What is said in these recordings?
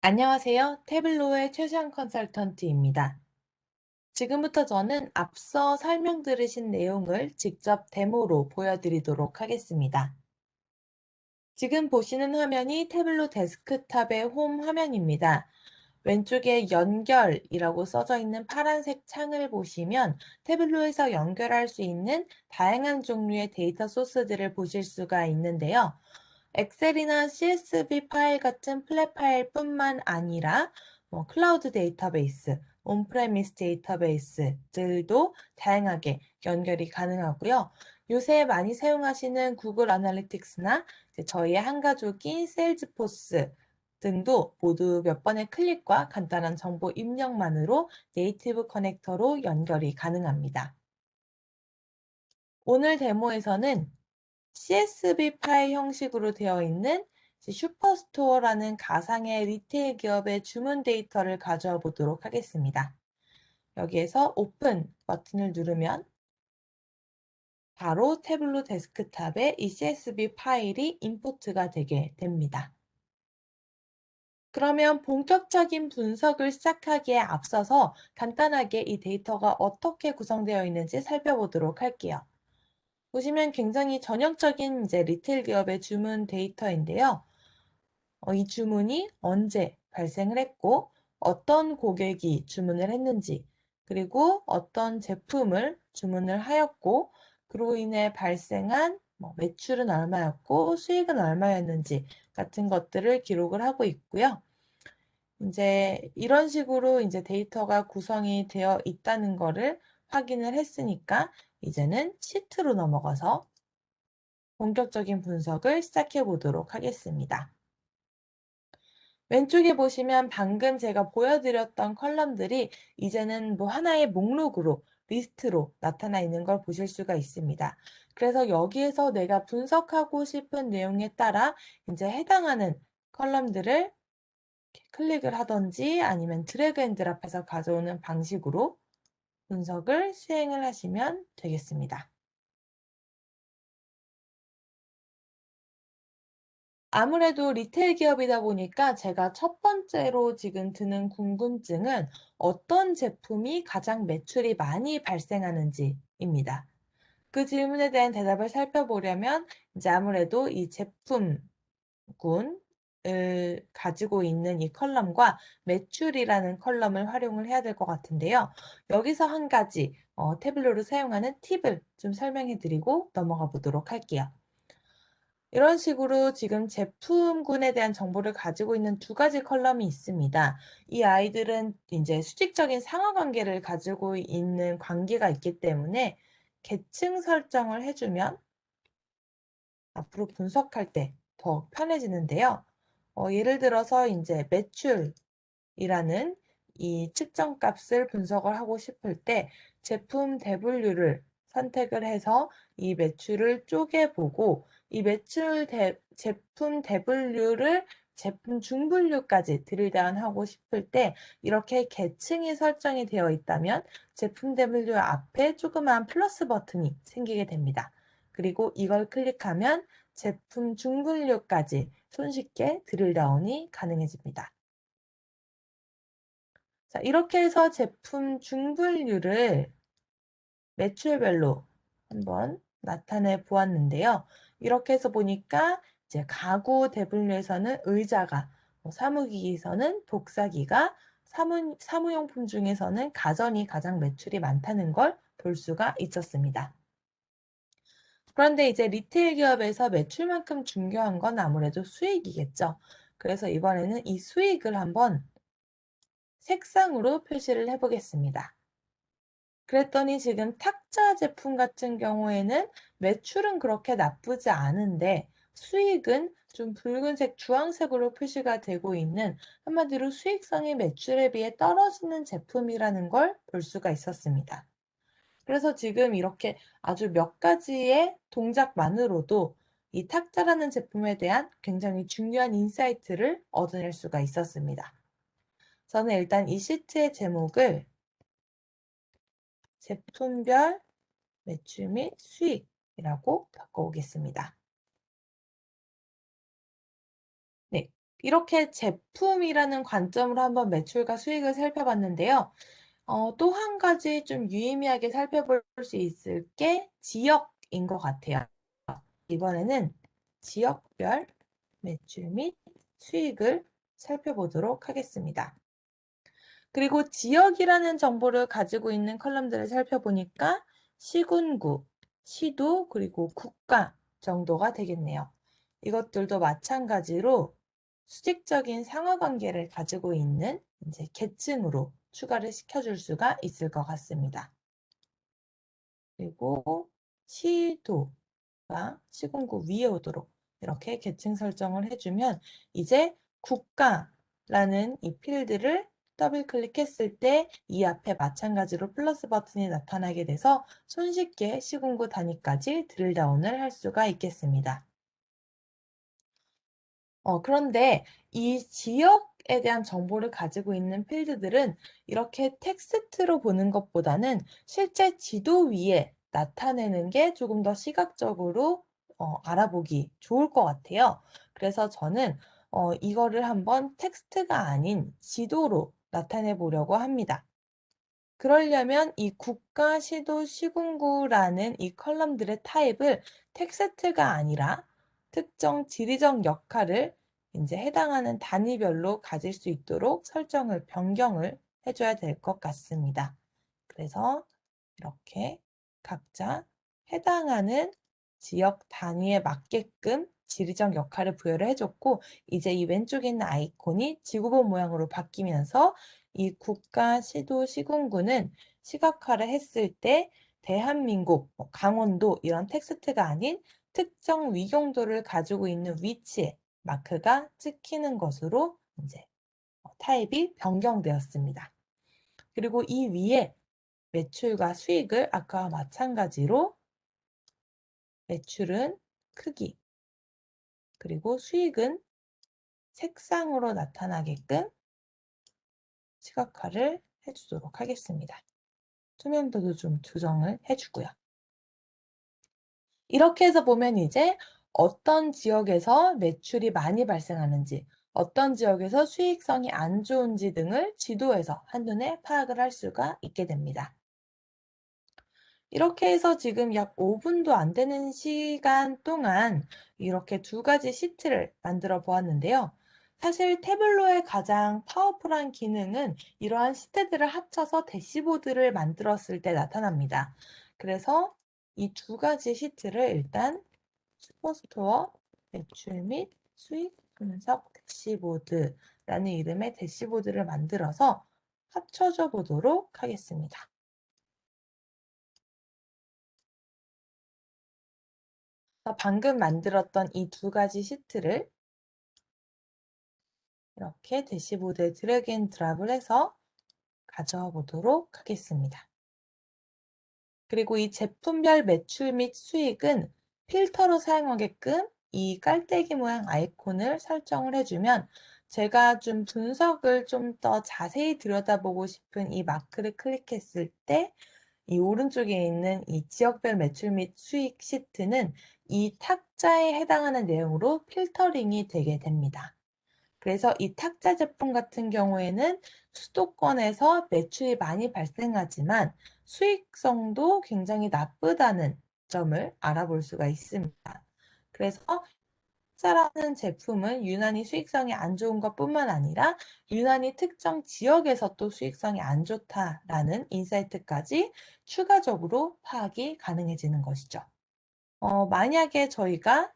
안녕하세요. 태블로의 최수영 컨설턴트입니다. 지금부터 저는 앞서 설명 들으신 내용을 직접 데모로 보여드리도록 하겠습니다. 지금 보시는 화면이 태블로 데스크탑의 홈 화면입니다. 왼쪽에 연결이라고 써져 있는 파란색 창을 보시면 태블로에서 연결할 수 있는 다양한 종류의 데이터 소스들을 보실 수가 있는데요. 엑셀이나 CSV 파일 같은 플랫 파일뿐만 아니라 클라우드 데이터베이스, 온프레미스 데이터베이스들도 다양하게 연결이 가능하고요. 요새 많이 사용하시는 구글 애널리틱스나 저희의 한 가족인 세일즈포스 등도 모두 몇 번의 클릭과 간단한 정보 입력만으로 네이티브 커넥터로 연결이 가능합니다. 오늘 데모에서는 CSV 파일 형식으로 되어 있는 슈퍼스토어라는 가상의 리테일 기업의 주문 데이터를 가져와 보도록 하겠습니다. 여기에서 오픈 버튼을 누르면 바로 태블로 데스크탑에 이 CSV 파일이 임포트가 되게 됩니다. 그러면 본격적인 분석을 시작하기에 앞서서 간단하게 이 데이터가 어떻게 구성되어 있는지 살펴보도록 할게요. 보시면 굉장히 전형적인 리테일 기업의 주문 데이터인데요. 이 주문이 언제 발생을 했고, 어떤 고객이 주문을 했는지, 그리고 어떤 제품을 주문을 하였고, 그로 인해 발생한 매출은 얼마였고, 수익은 얼마였는지 같은 것들을 기록을 하고 있고요. 이런 식으로 데이터가 구성이 되어 있다는 거를 확인을 했으니까 이제는 시트로 넘어가서 본격적인 분석을 시작해 보도록 하겠습니다. 왼쪽에 보시면 방금 제가 보여드렸던 컬럼들이 이제는 하나의 목록으로, 리스트로 나타나 있는 걸 보실 수가 있습니다. 그래서 여기에서 내가 분석하고 싶은 내용에 따라 해당하는 컬럼들을 클릭을 하든지 아니면 드래그 앤 드랍해서 가져오는 방식으로 분석을 수행을 하시면 되겠습니다. 아무래도 리테일 기업이다 보니까 제가 첫 번째로 지금 드는 궁금증은 어떤 제품이 가장 매출이 많이 발생하는지입니다. 그 질문에 대한 대답을 살펴보려면 아무래도 이 제품군을 가지고 있는 이 컬럼과 매출이라는 컬럼을 활용을 해야 될 것 같은데요. 여기서 한 가지 태블로를 사용하는 팁을 좀 설명해 드리고 넘어가 보도록 할게요. 이런 식으로 지금 제품군에 대한 정보를 가지고 있는 두 가지 컬럼이 있습니다. 이 아이들은 수직적인 상하 관계를 가지고 있는 관계가 있기 때문에 계층 설정을 해 주면 앞으로 분석할 때 더 편해지는데요. 예를 들어서 매출이라는 이 측정 값을 분석을 하고 싶을 때 제품 W를 선택을 해서 이 매출을 쪼개 보고 이 제품 W를 제품 중분류까지 드릴다운하고 싶을 때 이렇게 계층이 설정이 되어 있다면 제품 W 앞에 조그마한 플러스 버튼이 생기게 됩니다. 그리고 이걸 클릭하면 제품 중분류까지 손쉽게 드릴다운이 가능해집니다. 자, 이렇게 해서 제품 중분류를 매출별로 한번 나타내 보았는데요. 이렇게 해서 보니까 가구 대분류에서는 의자가, 사무기기에서는 독사기가, 사무용품 중에서는 가전이 가장 매출이 많다는 걸 볼 수가 있었습니다. 그런데 리테일 기업에서 매출만큼 중요한 건 아무래도 수익이겠죠. 그래서 이번에는 이 수익을 한번 색상으로 표시를 해 보겠습니다. 그랬더니 지금 탁자 제품 같은 경우에는 매출은 그렇게 나쁘지 않은데 수익은 좀 붉은색, 주황색으로 표시가 되고 있는, 한마디로 수익성이 매출에 비해 떨어지는 제품이라는 걸 볼 수가 있었습니다. 그래서 지금 이렇게 아주 몇 가지의 동작만으로도 이 탁자라는 제품에 대한 굉장히 중요한 인사이트를 얻어낼 수가 있었습니다. 저는 일단 이 시트의 제목을 제품별 매출 및 수익이라고 바꿔오겠습니다. 네. 이렇게 제품이라는 관점으로 한번 매출과 수익을 살펴봤는데요. 또 한 가지 좀 유의미하게 살펴볼 수 있을 게 지역인 것 같아요. 이번에는 지역별 매출 및 수익을 살펴보도록 하겠습니다. 그리고 지역이라는 정보를 가지고 있는 컬럼들을 살펴보니까 시군구, 시도, 그리고 국가 정도가 되겠네요. 이것들도 마찬가지로 수직적인 상하관계를 가지고 있는 이제 계층으로 추가를 시켜줄 수가 있을 것 같습니다. 그리고 시도가 시군구 위에 오도록 이렇게 계층 설정을 해주면 이제 국가라는 이 필드를 더블 클릭했을 때 이 앞에 마찬가지로 플러스 버튼이 나타나게 돼서 손쉽게 시군구 단위까지 드릴다운을 할 수가 있겠습니다. 그런데 이 지역에 대한 정보를 가지고 있는 필드들은 이렇게 텍스트로 보는 것보다는 실제 지도 위에 나타내는 게 조금 더 시각적으로 알아보기 좋을 것 같아요. 그래서 저는 이거를 한번 텍스트가 아닌 지도로 나타내 보려고 합니다. 그러려면 이 국가, 시도, 시군구라는 이 컬럼들의 타입을 텍스트가 아니라 특정 지리적 역할을 이제 해당하는 단위별로 가질 수 있도록 설정을 변경을 해줘야 될 것 같습니다. 그래서 이렇게 각자 해당하는 지역 단위에 맞게끔 지리적 역할을 부여를 해줬고 이제 이 왼쪽에 있는 아이콘이 지구본 모양으로 바뀌면서 이 국가, 시도, 시군구는 시각화를 했을 때 대한민국, 강원도 이런 텍스트가 아닌 특정 위경도를 가지고 있는 위치에 마크가 찍히는 것으로 이제 타입이 변경되었습니다. 그리고 이 위에 매출과 수익을 아까와 마찬가지로 매출은 크기, 그리고 수익은 색상으로 나타나게끔 시각화를 해주도록 하겠습니다. 투명도도 좀 조정을 해주고요. 이렇게 해서 보면 이제 어떤 지역에서 매출이 많이 발생하는지, 어떤 지역에서 수익성이 안 좋은지 등을 지도에서 한눈에 파악을 할 수가 있게 됩니다. 이렇게 해서 지금 약 5분도 안 되는 시간 동안 이렇게 두 가지 시트를 만들어 보았는데요. 사실 태블로의 가장 파워풀한 기능은 이러한 시트들을 합쳐서 대시보드를 만들었을 때 나타납니다. 그래서 이 두 가지 시트를 일단 슈퍼스토어 매출 및 수익 분석 대시보드라는 이름의 대시보드를 만들어서 합쳐줘 보도록 하겠습니다. 방금 만들었던 이 두 가지 시트를 이렇게 대시보드에 드래그 앤 드랍을 해서 가져와 보도록 하겠습니다. 그리고 이 제품별 매출 및 수익은 필터로 사용하게끔 이 깔때기 모양 아이콘을 설정을 해주면 제가 좀 분석을 좀 더 자세히 들여다보고 싶은 이 마크를 클릭했을 때 이 오른쪽에 있는 이 지역별 매출 및 수익 시트는 이 탁자에 해당하는 내용으로 필터링이 되게 됩니다. 그래서 이 탁자 제품 같은 경우에는 수도권에서 매출이 많이 발생하지만 수익성도 굉장히 나쁘다는 점을 알아볼 수가 있습니다. 그래서 탁자라는 제품은 유난히 수익성이 안 좋은 것뿐만 아니라 유난히 특정 지역에서 또 수익성이 안 좋다라는 인사이트까지 추가적으로 파악이 가능해지는 것이죠. 만약에 저희가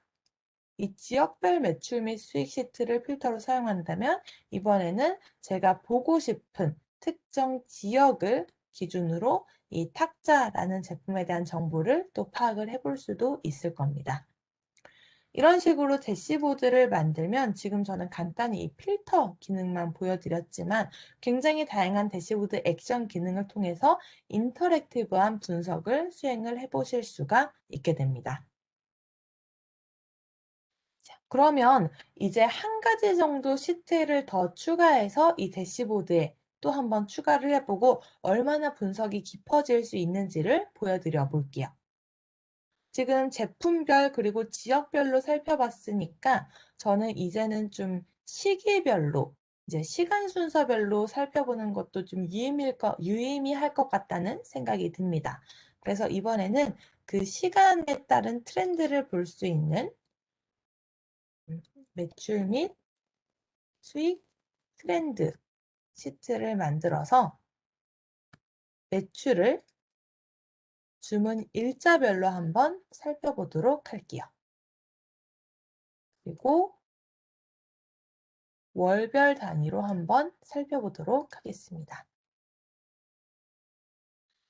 이 지역별 매출 및 수익 시트를 필터로 사용한다면 이번에는 제가 보고 싶은 특정 지역을 기준으로 이 탁자라는 제품에 대한 정보를 또 파악을 해볼 수도 있을 겁니다. 이런 식으로 대시보드를 만들면 지금 저는 간단히 이 필터 기능만 보여드렸지만 굉장히 다양한 대시보드 액션 기능을 통해서 인터랙티브한 분석을 수행을 해보실 수가 있게 됩니다. 그러면 이제 한 가지 정도 시트를 더 추가해서 이 대시보드에 또 한번 추가를 해보고 얼마나 분석이 깊어질 수 있는지를 보여드려 볼게요. 지금 제품별 그리고 지역별로 살펴봤으니까 저는 이제는 좀 시기별로 이제 시간 순서별로 살펴보는 것도 좀 유의미할 것 같다는 생각이 듭니다. 그래서 이번에는 그 시간에 따른 트렌드를 볼 수 있는 매출 및 수익 트렌드 시트를 만들어서 매출을 주문 일자별로 한번 살펴보도록 할게요. 그리고 월별 단위로 한번 살펴보도록 하겠습니다.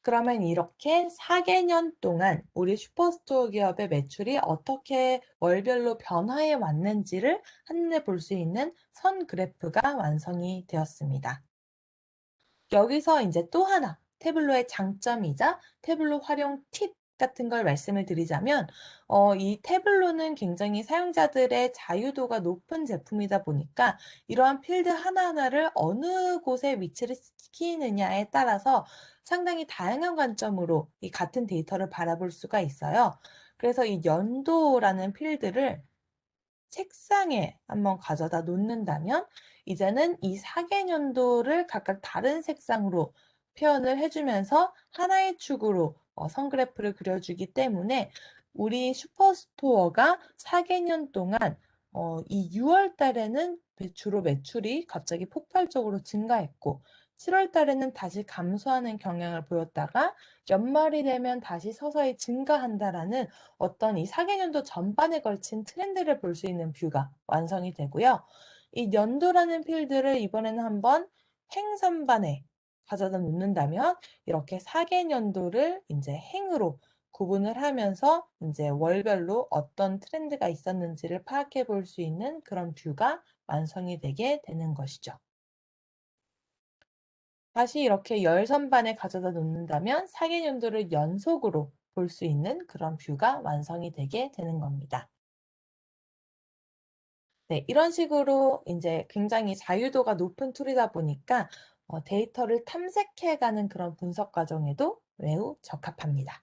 그러면 이렇게 4개년 동안 우리 슈퍼스토어 기업의 매출이 어떻게 월별로 변화해 왔는지를 한눈에 볼 수 있는 선 그래프가 완성이 되었습니다. 여기서 이제 또 하나 태블로의 장점이자 태블로 활용 팁 같은 걸 말씀을 드리자면 이 태블로는 굉장히 사용자들의 자유도가 높은 제품이다 보니까 이러한 필드 하나하나를 어느 곳에 위치를 시키느냐에 따라서 상당히 다양한 관점으로 이 같은 데이터를 바라볼 수가 있어요. 그래서 이 연도라는 필드를 책상에 한번 가져다 놓는다면 이제는 이 4개년도를 각각 다른 색상으로 표현을 해 주면서 하나의 축으로 선 그래프를 그려주기 때문에 우리 슈퍼스토어가 4개년 동안 이 6월 달에는 주로 매출이 갑자기 폭발적으로 증가했고 7월 달에는 다시 감소하는 경향을 보였다가 연말이 되면 다시 서서히 증가한다라는 어떤 이 4개년도 전반에 걸친 트렌드를 볼 수 있는 뷰가 완성이 되고요. 이 연도라는 필드를 이번에는 한번 행선반에 가져다 놓는다면 이렇게 4개년도를 이제 행으로 구분을 하면서 이제 월별로 어떤 트렌드가 있었는지를 파악해 볼 수 있는 그런 뷰가 완성이 되게 되는 것이죠. 다시 이렇게 열선반에 가져다 놓는다면 4개년도를 연속으로 볼 수 있는 그런 뷰가 완성이 되게 되는 겁니다. 네, 이런 식으로 이제 굉장히 자유도가 높은 툴이다 보니까 데이터를 탐색해가는 그런 분석 과정에도 매우 적합합니다.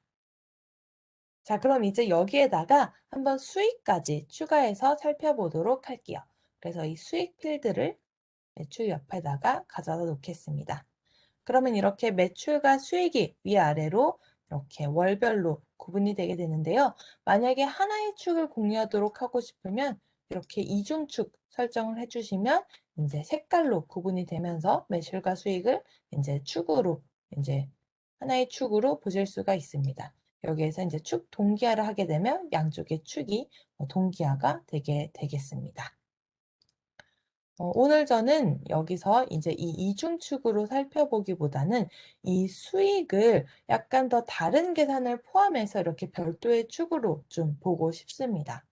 자, 그럼 이제 여기에다가 한번 수익까지 추가해서 살펴보도록 할게요. 그래서 이 수익 필드를 매출 옆에다가 가져다 놓겠습니다. 그러면 이렇게 매출과 수익이 위아래로 이렇게 월별로 구분이 되게 되는데요. 만약에 하나의 축을 공유하도록 하고 싶으면 이렇게 이중축 설정을 해주시면 이제 색깔로 구분이 되면서 매출과 수익을 이제 축으로 이제 하나의 축으로 보실 수가 있습니다. 여기에서 이제 축 동기화를 하게 되면 양쪽의 축이 동기화가 되게 되겠습니다. 오늘 저는 여기서 이제 이 이중축으로 살펴보기보다는 이 수익을 약간 더 다른 계산을 포함해서 이렇게 별도의 축으로 좀 보고 싶습니다.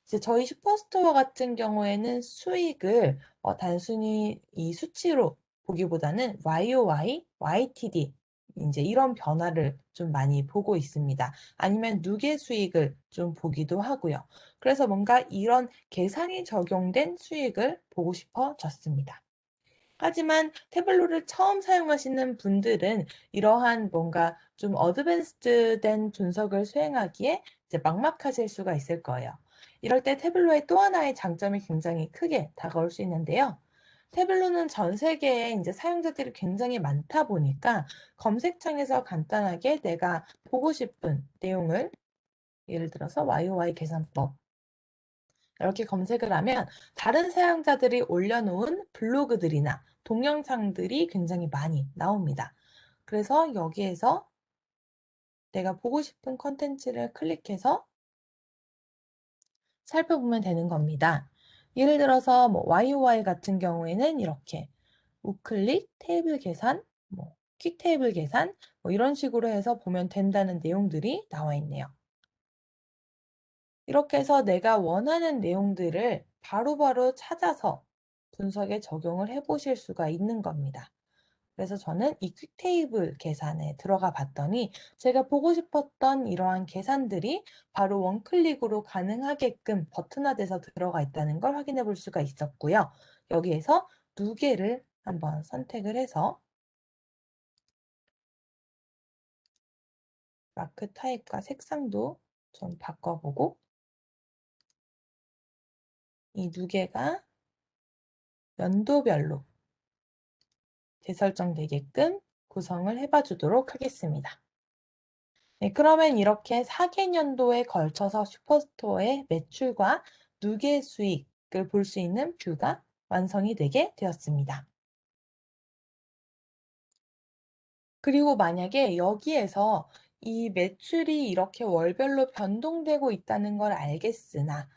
이제 저희 슈퍼스토어 같은 경우에는 수익을 단순히 이 수치로 보기보다는 YOY, YTD 인제 이런 변화를 좀 많이 보고 있습니다. 아니면 누계 수익을 좀 보기도 하고요. 그래서 뭔가 이런 계산이 적용된 수익을 보고 싶어졌습니다. 하지만 태블로를 처음 사용하시는 분들은 이러한 뭔가 좀 어드밴스드된 분석을 수행하기에 이제 막막하실 수가 있을 거예요. 이럴 때 태블로의 또 하나의 장점이 굉장히 크게 다가올 수 있는데요. 태블로는 전 세계에 이제 사용자들이 굉장히 많다 보니까 검색창에서 간단하게 내가 보고 싶은 내용을 예를 들어서 YOY 계산법 이렇게 검색을 하면 다른 사용자들이 올려놓은 블로그들이나 동영상들이 굉장히 많이 나옵니다. 그래서 여기에서 내가 보고 싶은 컨텐츠를 클릭해서 살펴보면 되는 겁니다. 예를 들어서 뭐 YOY 같은 경우에는 이렇게 우클릭, 테이블 계산, 뭐 퀵 테이블 계산 뭐 이런 식으로 해서 보면 된다는 내용들이 나와 있네요. 이렇게 해서 내가 원하는 내용들을 바로바로 찾아서 분석에 적용을 해 보실 수가 있는 겁니다. 그래서 저는 이 퀵테이블 계산에 들어가 봤더니 제가 보고 싶었던 이러한 계산들이 바로 원클릭으로 가능하게끔 버튼화돼서 들어가 있다는 걸 확인해 볼 수가 있었고요. 여기에서 누계를 한번 선택을 해서 마크 타입과 색상도 좀 바꿔보고 이 누계가 연도별로 재설정되게끔 구성을 해봐 주도록 하겠습니다. 네, 그러면 이렇게 4개년도에 걸쳐서 슈퍼스토어의 매출과 누계 수익을 볼 수 있는 뷰가 완성이 되게 되었습니다. 그리고 만약에 여기에서 이 매출이 이렇게 월별로 변동되고 있다는 걸 알겠으나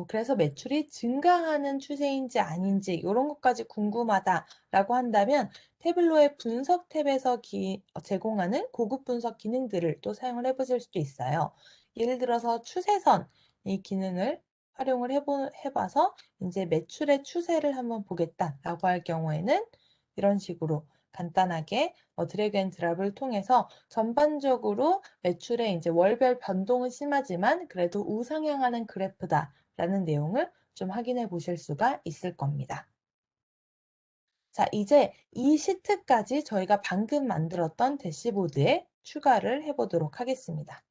그래서 매출이 증가하는 추세인지 아닌지 이런 것까지 궁금하다라고 한다면 태블로의 분석 탭에서 제공하는 고급 분석 기능들을 또 사용을 해 보실 수도 있어요. 예를 들어서 추세선 이 기능을 활용을 해 봐서 인제 '매출의 추세를 한번 보겠다.'라고 할 경우에는 이런 식으로 간단하게 드래그 앤 드랍을 통해서 전반적으로 매출의 인제 월별 변동은 심하지만 그래도 우상향하는 그래프다라는 내용을 좀 확인해 보실 수가 있을 겁니다. 자, 이제 이 시트까지 저희가 방금 만들었던 대시보드에 추가를 해 보도록 하겠습니다.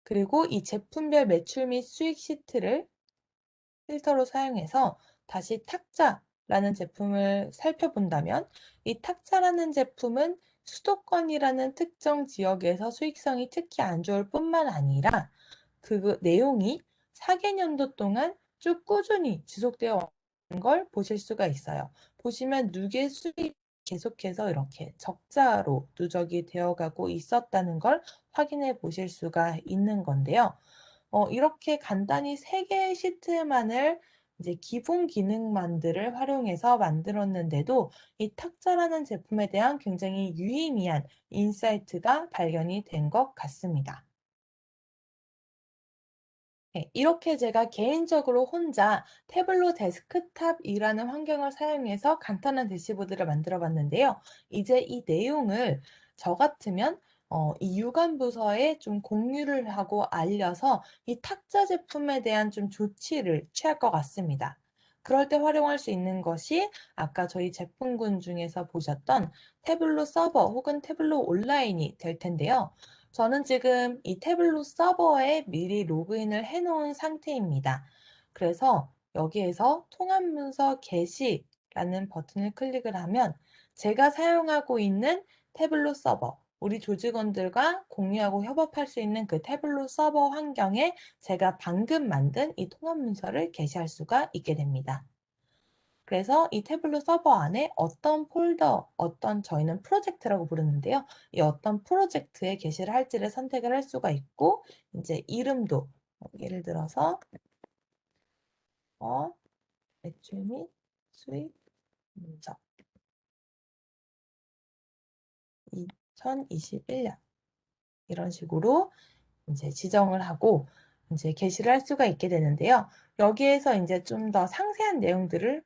그리고 이 제품별 매출 및 수익 시트를 필터로 사용해서 다시 탁자라는 제품을 살펴본다면 이 탁자라는 제품은 수도권이라는 특정 지역에서 수익성이 특히 안 좋을 뿐만 아니라 그 내용이 4개년도 동안 쭉 꾸준히 지속되어 왔는 걸 보실 수가 있어요. 보시면 누계 수익이 계속해서 이렇게 적자로 누적이 되어 가고 있었다는 걸 확인해 보실 수가 있는 건데요. 이렇게 간단히 3 개의 시트만을 이제 기본 기능만들을 활용해서 만들었는데도 이 탁자라는 제품에 대한 굉장히 유의미한 인사이트가 발견이 된 것 같습니다. 네, 이렇게 제가 개인적으로 혼자 태블로 데스크탑이라는 환경을 사용해서 간단한 대시보드를 만들어 봤는데요. 이제 이 내용을 저 같으면 이 유관 부서에 좀 공유를 하고 알려서 이 탁자 제품에 대한 좀 조치를 취할 것 같습니다. 그럴 때 활용할 수 있는 것이 아까 저희 제품군 중에서 보셨던 태블로 서버 혹은 태블로 온라인이 될 텐데요. 저는 지금 이 태블로 서버에 미리 로그인을 해 놓은 상태입니다. 그래서 여기에서 통합 문서 게시라는 버튼을 클릭을 하면 제가 사용하고 있는 태블로 서버, 우리 조직원들과 공유하고 협업할 수 있는 그 태블로 서버 환경에 제가 방금 만든 이 통합 문서를 게시할 수가 있게 됩니다. 그래서 이 태블로 서버 안에 어떤 폴더, 어떤 저희는 프로젝트라고 부르는데요. 이 어떤 프로젝트에 게시를 할지를 선택을 할 수가 있고 인제 이름도 예를 들어서 어 매출 및 수익 문서 2021년 이런 식으로 인제 지정을 하고 인제 게시를 할 수가 있게 되는데요. 여기에서 인제 좀 더 상세한 내용들을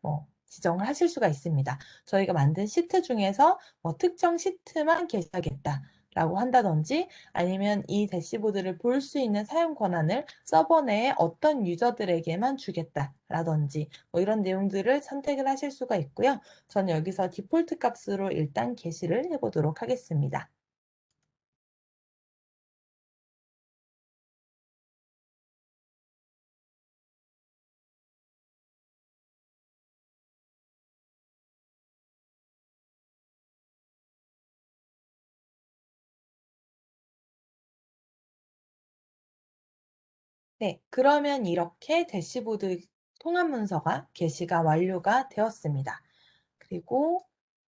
지정을 하실 수가 있습니다. 저희가 만든 시트 중에서 특정 시트만 게시하겠다라고 한다든지 아니면 이 대시보드를 볼 수 있는 사용 권한을 서버 내에 어떤 유저들에게만 주겠다라든지 이런 내용들을 선택을 하실 수가 있고요. 저는 여기서 디폴트 값으로 일단 게시를 해 보도록 하겠습니다. 네. 그러면 이렇게 대시보드 통합 문서가 게시가 완료가 되었습니다. 그리고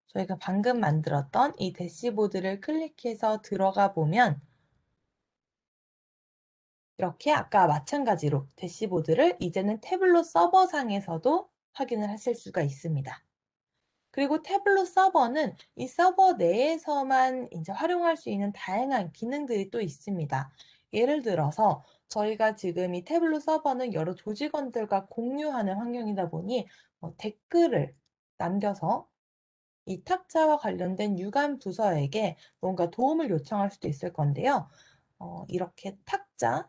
저희가 방금 만들었던 이 대시보드를 클릭해서 들어가 보면 이렇게 아까 마찬가지로 대시보드를 이제는 태블로 서버상에서도 확인을 하실 수가 있습니다. 그리고 태블로 서버는 이 서버 내에서만 이제 활용할 수 있는 다양한 기능들이 또 있습니다. 예를 들어서 저희가 지금 이 태블로 서버는 여러 조직원들과 공유하는 환경이다 보니 댓글을 남겨서 이 탁자와 관련된 유관 부서에게 뭔가 도움을 요청할 수도 있을 건데요. 이렇게 탁자에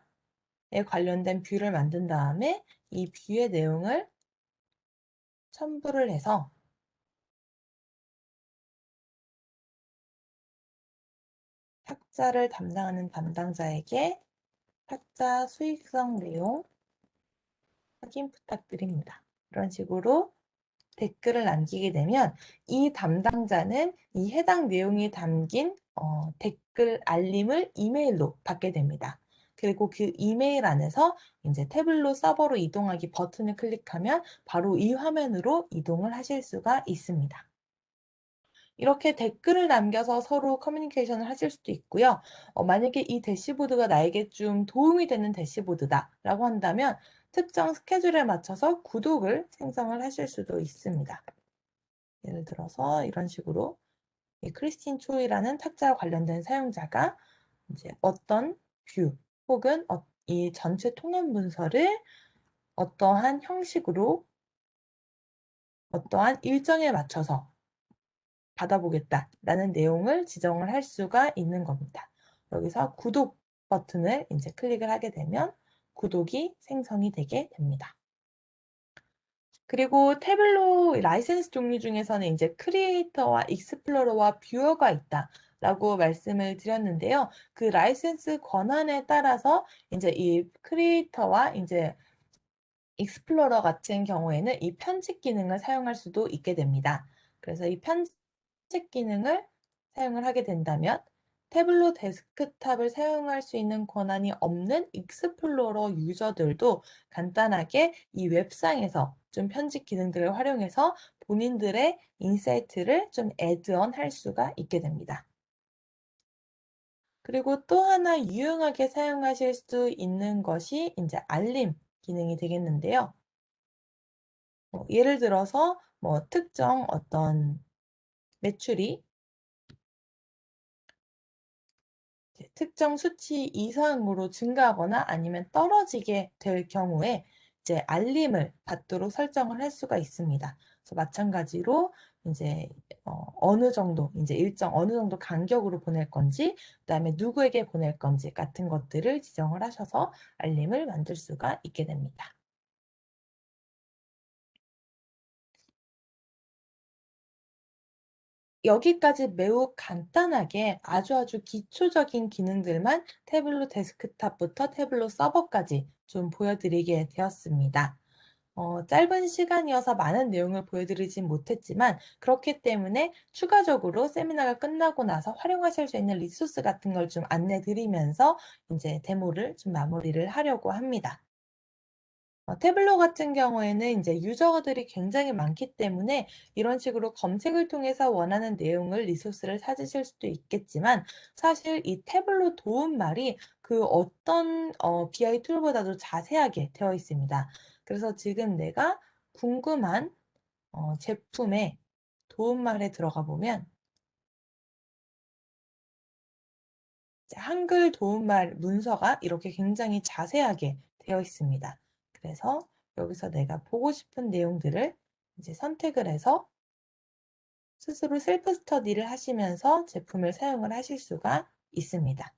관련된 뷰를 만든 다음에 이 뷰의 내용을 첨부를 해서 탁자를 담당하는 담당자에게 타짜 수익성 내용 확인 부탁드립니다. 이런 식으로 댓글을 남기게 되면 이 담당자는 이 해당 내용이 담긴 댓글 알림을 이메일로 받게 됩니다. 그리고 그 이메일 안에서 이제 태블로 서버로 이동하기 버튼을 클릭하면 바로 이 화면으로 이동을 하실 수가 있습니다. 이렇게 댓글을 남겨서 서로 커뮤니케이션을 하실 수도 있고요. 만약에 이 대시보드가 나에게 좀 도움이 되는 대시보드다라고 한다면 특정 스케줄에 맞춰서 구독을 생성을 하실 수도 있습니다. 예를 들어서 이런 식으로 이 크리스틴 초이라는 탁자와 관련된 사용자가 이제 어떤 뷰 혹은 이 전체 통합 문서를 어떠한 형식으로 어떠한 일정에 맞춰서 받아보겠다라는 내용을 지정을 할 수가 있는 겁니다. 여기서 구독 버튼을 이제 클릭을 하게 되면 구독이 생성이 되게 됩니다. 그리고 태블로 라이센스 종류 중에서는 이제 크리에이터와 익스플로러와 뷰어가 있다라고 말씀을 드렸는데요. 그 라이센스 권한에 따라서 이제 이 크리에이터와 이제 익스플로러 같은 경우에는 이 편집 기능을 사용할 수도 있게 됩니다. 그래서 이 편집 기능을 사용을 하게 된다면 태블로 데스크탑을 사용할 수 있는 권한이 없는 익스플로러 유저들도 간단하게 이 웹상에서 좀 편집 기능들을 활용해서 본인들의 인사이트를 좀 애드온 할 수가 있게 됩니다. 그리고 또 하나 유용하게 사용하실 수 있는 것이 이제 알림 기능이 되겠는데요. 예를 들어서 뭐 특정 어떤 매출이 특정 수치 이상으로 증가하거나 아니면 떨어지게 될 경우에 이제 알림을 받도록 설정을 할 수가 있습니다. 그래서 마찬가지로 이제 어느 정도 이제 일정 어느 정도 간격으로 보낼 건지 그다음에 누구에게 보낼 건지 같은 것들을 지정을 하셔서 알림을 만들 수가 있게 됩니다. 여기까지 매우 간단하게 아주 기초적인 기능들만 태블로 데스크탑부터 태블로 서버까지 좀 보여드리게 되었습니다. 짧은 시간이어서 많은 내용을 보여드리진 못했지만 그렇기 때문에 추가적으로 세미나가 끝나고 나서 활용하실 수 있는 리소스 같은 걸 좀 안내 드리면서 이제 데모를 좀 마무리를 하려고 합니다. 태블로 같은 경우에는 이제 유저들이 굉장히 많기 때문에 이런 식으로 검색을 통해서 원하는 내용을 리소스를 찾으실 수도 있겠지만 사실 이 태블로 도움말이 그 어떤 BI 툴보다도 자세하게 되어 있습니다. 그래서 지금 내가 궁금한 제품의 도움말에 들어가 보면 한글 도움말 문서가 이렇게 굉장히 자세하게 되어 있습니다. 그래서 여기서 내가 보고 싶은 내용들을 이제 선택을 해서 스스로 셀프 스터디를 하시면서 제품을 사용을 하실 수가 있습니다.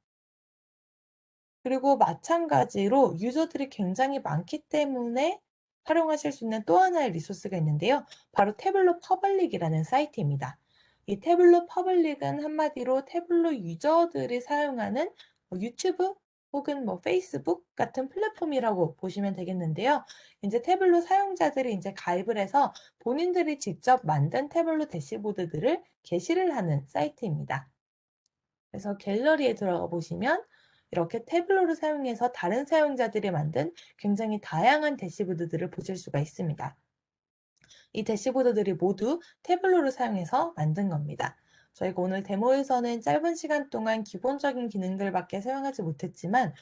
그리고 마찬가지로 유저들이 굉장히 많기 때문에 활용하실 수 있는 또 하나의 리소스가 있는데요. 바로 태블로 퍼블릭이라는 사이트입니다. 이 태블로 퍼블릭은 한마디로 태블로 유저들이 사용하는 유튜브 혹은 뭐 페이스북 같은 플랫폼이라고 보시면 되겠는데요. 이제 태블로 사용자들이 이제 가입을 해서 본인들이 직접 만든 태블로 대시보드들을 게시를 하는 사이트입니다. 그래서 갤러리에 들어가 보시면 이렇게 태블로를 사용해서 다른 사용자들이 만든 굉장히 다양한 대시보드들을 보실 수가 있습니다. 이 대시보드들이 모두 태블로를 사용해서 만든 겁니다. 저희가 오늘 데모에서는 짧은 시간 동안 기본적인 기능들밖에 사용하지 못했지만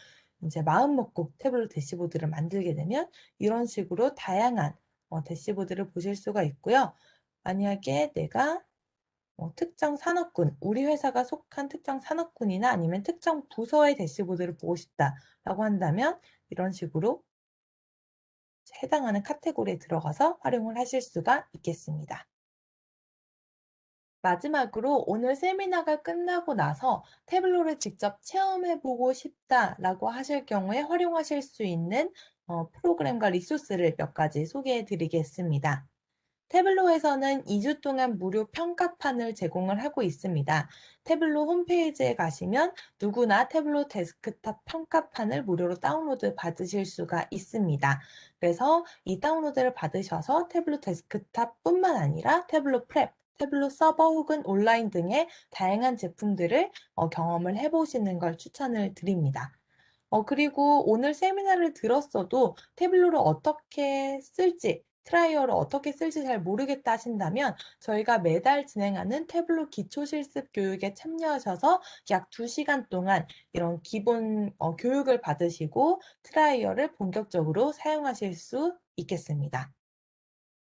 이제 마음 먹고 태블로 대시보드를 만들게 되면 이런 식으로 다양한 대시보드를 보실 수가 있고요. 만약에 내가 특정 산업군, 우리 회사가 속한 특정 산업군이나 아니면 특정 부서의 대시보드를 보고 싶다라고 한다면 이런 식으로 해당하는 카테고리에 들어가서 활용을 하실 수가 있겠습니다. 마지막으로 오늘 세미나가 끝나고 나서 태블로를 직접 체험해보고 싶다라고 하실 경우에 활용하실 수 있는 프로그램과 리소스를 몇 가지 소개해 드리겠습니다. 태블로에서는 2주 동안 무료 평가판을 제공을 하고 있습니다. 태블로 홈페이지에 가시면 누구나 태블로 데스크탑 평가판을 무료로 다운로드 받으실 수가 있습니다. 그래서 이 다운로드를 받으셔서 태블로 데스크탑뿐만 아니라 태블로 프랩, 태블로 서버 혹은 온라인 등의 다양한 제품들을 경험을 해보시는 걸 추천을 드립니다. 그리고 오늘 세미나를 들었어도 태블로를 어떻게 쓸지, 트라이얼을 어떻게 쓸지 잘 모르겠다 하신다면 저희가 매달 진행하는 태블로 기초 실습 교육에 참여하셔서 약 2시간 동안 이런 기본 교육을 받으시고 트라이얼을 본격적으로 사용하실 수 있겠습니다.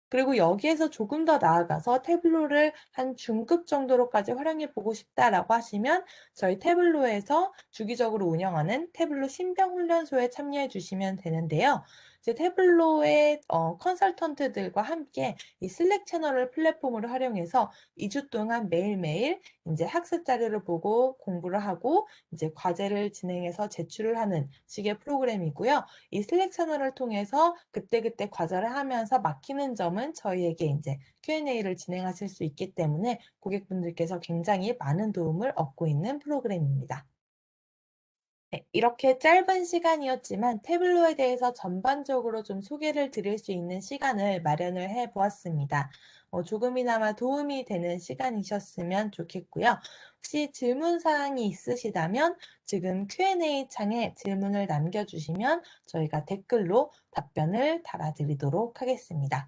그리고 여기에서 조금 더 나아가서 태블로를 한 중급 정도로까지 활용해 보고 싶다라고 하시면 저희 태블로에서 주기적으로 운영하는 태블로 신병 훈련소에 참여해 주시면 되는데요. 이제 태블로의 컨설턴트들과 함께 이 슬랙 채널을 플랫폼으로 활용해서 2주 동안 매일매일 인제 학습 자료를 보고 공부를 하고 이제 과제를 진행해서 제출을 하는 식의 프로그램이고요. 이 슬랙 채널을 통해서 그때그때 과제를 하면서 막히는 점은 저희에게 인제 Q&A를 진행하실 수 있기 때문에 고객분들께서 굉장히 많은 도움을 얻고 있는 프로그램입니다. 네. 이렇게 짧은 시간이었지만 태블로에 대해서 전반적으로 좀 소개를 드릴 수 있는 시간을 마련을 해 보았습니다. 조금이나마 도움이 되는 시간이셨으면 좋겠고요. 혹시 질문 사항이 있으시다면 지금 Q&A 창에 질문을 남겨 주시면 저희가 댓글로 답변을 달아 드리도록 하겠습니다.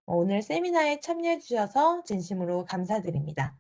오늘 세미나에 참여해 주셔서 진심으로 감사드립니다.